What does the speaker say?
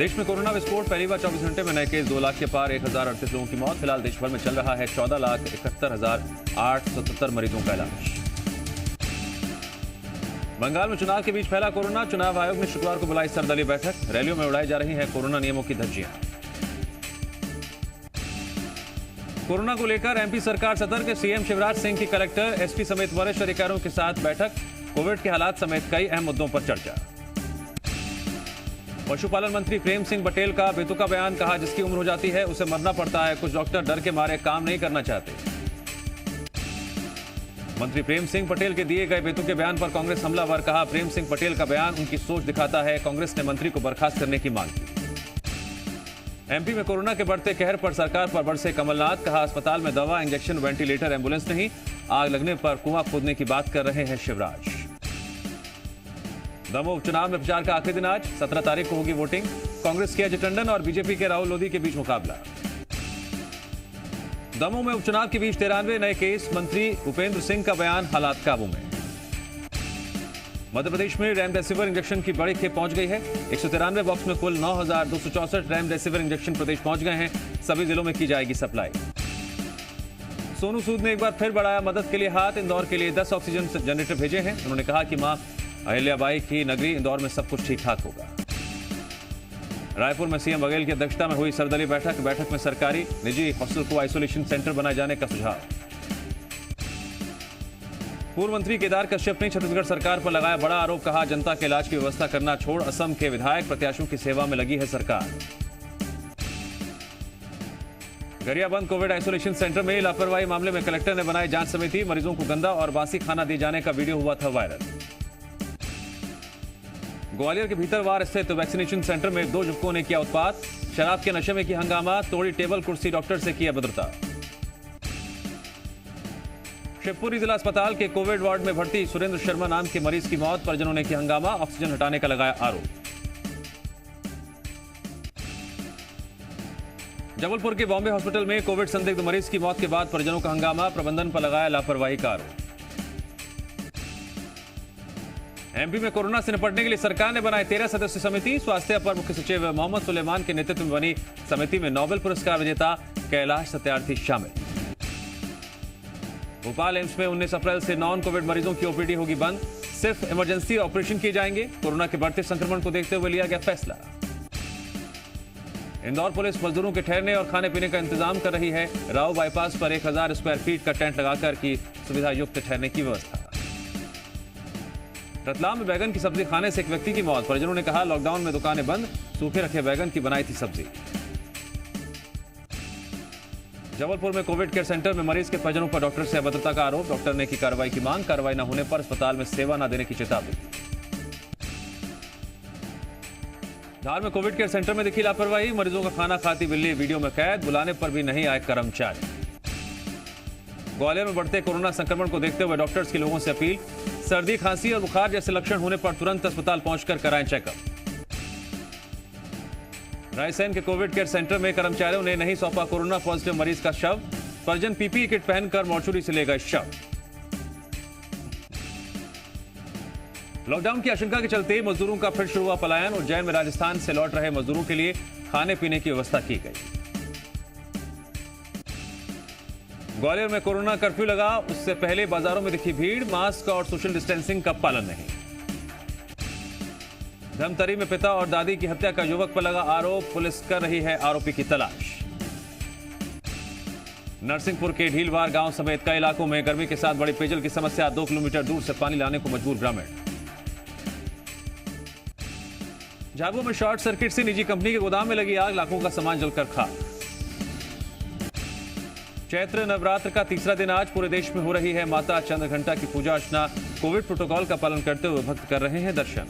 देश में कोरोना विस्फोट, पहली बार 24 घंटे में नए केस 2 लाख के पार, 1038 लोगों की मौत। फिलहाल देश भर में चल रहा है 14,71,877 मरीजों का इलाज। बंगाल में चुनाव के बीच फैला कोरोना, चुनाव आयोग ने शुक्रवार को बुलाई सर्वदलीय बैठक। रैलियों में उड़ाई जा रही हैं कोरोना नियमों की धज्जियां। कोरोना को लेकर एमपी सरकार सतर्क, सीएम शिवराज सिंह की कलेक्टर, एसपी समेत वरिष्ठ अधिकारियों के साथ बैठक। कोविड के हालात समेत कई अहम मुद्दों पर चर्चा। पशुपालन मंत्री प्रेम सिंह पटेल का बेतुका बयान, कहा जिसकी उम्र हो जाती है उसे मरना पड़ता है, कुछ डॉक्टर डर के मारे काम नहीं करना चाहते। मंत्री प्रेम सिंह पटेल के दिए गए बेतुके बयान पर कांग्रेस हमलावर, कहा प्रेम सिंह पटेल का बयान उनकी सोच दिखाता है। कांग्रेस ने मंत्री को बर्खास्त करने की मांग की। एमपी में कोरोना के बढ़ते कहर पर सरकार पर बरसे कमलनाथ, कहा अस्पताल में दवा, इंजेक्शन, वेंटिलेटर, एम्बुलेंस नहीं, आग लगने पर कुआं खोदने की बात कर रहे हैं शिवराज। दमोह उपचुनाव में प्रचार का आखिरी दिन आज, 17 तारीख को होगी वोटिंग। कांग्रेस के अजय टंडन और बीजेपी के राहुल लोधी के बीच मुकाबला। दमोह में उपचुनाव के बीच 93 नए केस, मंत्री उपेंद्र सिंह का बयान, हालात काबू में। मध्य प्रदेश में रेमडेसिविर इंजेक्शन की बड़ी खेप पहुंच गई है। 193 बॉक्स में कुल 9,264 रेमडेसिविर इंजेक्शन प्रदेश पहुंच गए हैं। सभी जिलों में की जाएगी सप्लाई। सोनू सूद ने एक बार फिर बढ़ाया मदद के लिए हाथ, इंदौर के लिए 10 ऑक्सीजन जनरेटर भेजे हैं। उन्होंने कहा कि मां अहिल्याबाई की नगरी इंदौर में सब कुछ ठीक ठाक होगा। रायपुर में सीएम बघेल की अध्यक्षता में हुई सर्वदलीय बैठक। बैठक में सरकारी निजी हॉस्टल को आइसोलेशन सेंटर बनाए जाने का सुझाव। पूर्व मंत्री केदार कश्यप ने छत्तीसगढ़ सरकार पर लगाया बड़ा आरोप, कहा जनता के इलाज की व्यवस्था करना छोड़ असम के विधायक प्रत्याशियों की सेवा में लगी है सरकार। गरियाबंद कोविड आइसोलेशन सेंटर में लापरवाही मामले में कलेक्टर ने बनाई जांच समिति। मरीजों को गंदा और बासी खाना दिए जाने का वीडियो हुआ था वायरल। ग्वालियर के भीतरवार स्थित वैक्सीनेशन सेंटर में 2 युवकों ने किया उत्पात। शराब के नशे में की हंगामा, तोड़ी टेबल कुर्सी, डॉक्टर से किया अभद्रता। शिवपुरी जिला अस्पताल के कोविड वार्ड में भर्ती सुरेंद्र शर्मा नाम के मरीज की मौत, परिजनों ने किया हंगामा, ऑक्सीजन हटाने का लगाया आरोप। जबलपुर के बॉम्बे हॉस्पिटल में कोविड संदिग्ध मरीज की मौत के बाद परिजनों का हंगामा, प्रबंधन पर लगाया लापरवाही का आरोप। एमपी में कोरोना से निपटने के लिए सरकार ने बनाई 13 सदस्यीय समिति। स्वास्थ्य अपर मुख्य सचिव मोहम्मद सुलेमान के नेतृत्व में बनी समिति में नोबेल पुरस्कार विजेता कैलाश सत्यार्थी शामिल। भोपाल एम्स में 19 अप्रैल से नॉन कोविड मरीजों की ओपीडी होगी बंद, सिर्फ इमरजेंसी ऑपरेशन किए जाएंगे। कोरोना के बढ़ते संक्रमण को देखते हुए लिया गया फैसला। इंदौर पुलिस मजदूरों के ठहरने और खाने पीने का इंतजाम कर रही है। राव बाईपास पर 1000 स्क्वायर फीट का टेंट लगाकर की सुविधा युक्त ठहरने की व्यवस्था। रतलाम में बैगन की सब्जी खाने से एक व्यक्ति की मौत, परिजनों ने कहा लॉकडाउन में दुकानें बंद, सूखे रखे बैगन की बनाई थी सब्जी। जबलपुर में कोविड केयर सेंटर में मरीज के परिजनों पर डॉक्टर से अभद्रता का आरोप, डॉक्टर ने की कार्रवाई की मांग, कार्रवाई न होने पर अस्पताल में सेवा न देने की चेतावनी। धार में कोविड केयर सेंटर में दिखी लापरवाही, मरीजों का खाना खाती बिल्ली वीडियो में कैद, बुलाने पर भी नहीं आए कर्मचारी। ग्वालियर में बढ़ते कोरोना संक्रमण को देखते हुए डॉक्टर्स की लोगों से अपील, सर्दी, खांसी और बुखार जैसे लक्षण होने पर तुरंत अस्पताल पहुंचकर कराएं चेकअप। रायसेन के कोविड केयर सेंटर में कर्मचारियों ने नहीं सौंपा कोरोना पॉजिटिव मरीज का शव, परिजन पीपीई किट पहनकर मॉर्चुरी से ले गए शव। लॉकडाउन की आशंका के चलते मजदूरों का फिर शुरू हुआ पलायन। उज्जैन में राजस्थान से लौट रहे मजदूरों के लिए खाने पीने की व्यवस्था की गई। ग्वालियर में कोरोना कर्फ्यू लगा, उससे पहले बाजारों में दिखी भीड़, मास्क और सोशल डिस्टेंसिंग का पालन नहीं। धमतरी में पिता और दादी की हत्या का युवक पर लगा आरोप, पुलिस कर रही है आरोपी की तलाश। नरसिंहपुर के ढीलवार गांव समेत कई इलाकों में गर्मी के साथ बड़ी पेयजल की समस्या, 2 किलोमीटर दूर से पानी लाने को मजबूर ग्रामीण। झाबुआ में शॉर्ट सर्किट से निजी कंपनी के गोदाम में लगी आग, लाखों का सामान जलकर खाक। चैत्र नवरात्र का तीसरा दिन आज पूरे देश में हो रही है माता चंद्रघंटा की पूजा अर्चना। कोविड प्रोटोकॉल का पालन करते हुए भक्त कर रहे हैं दर्शन।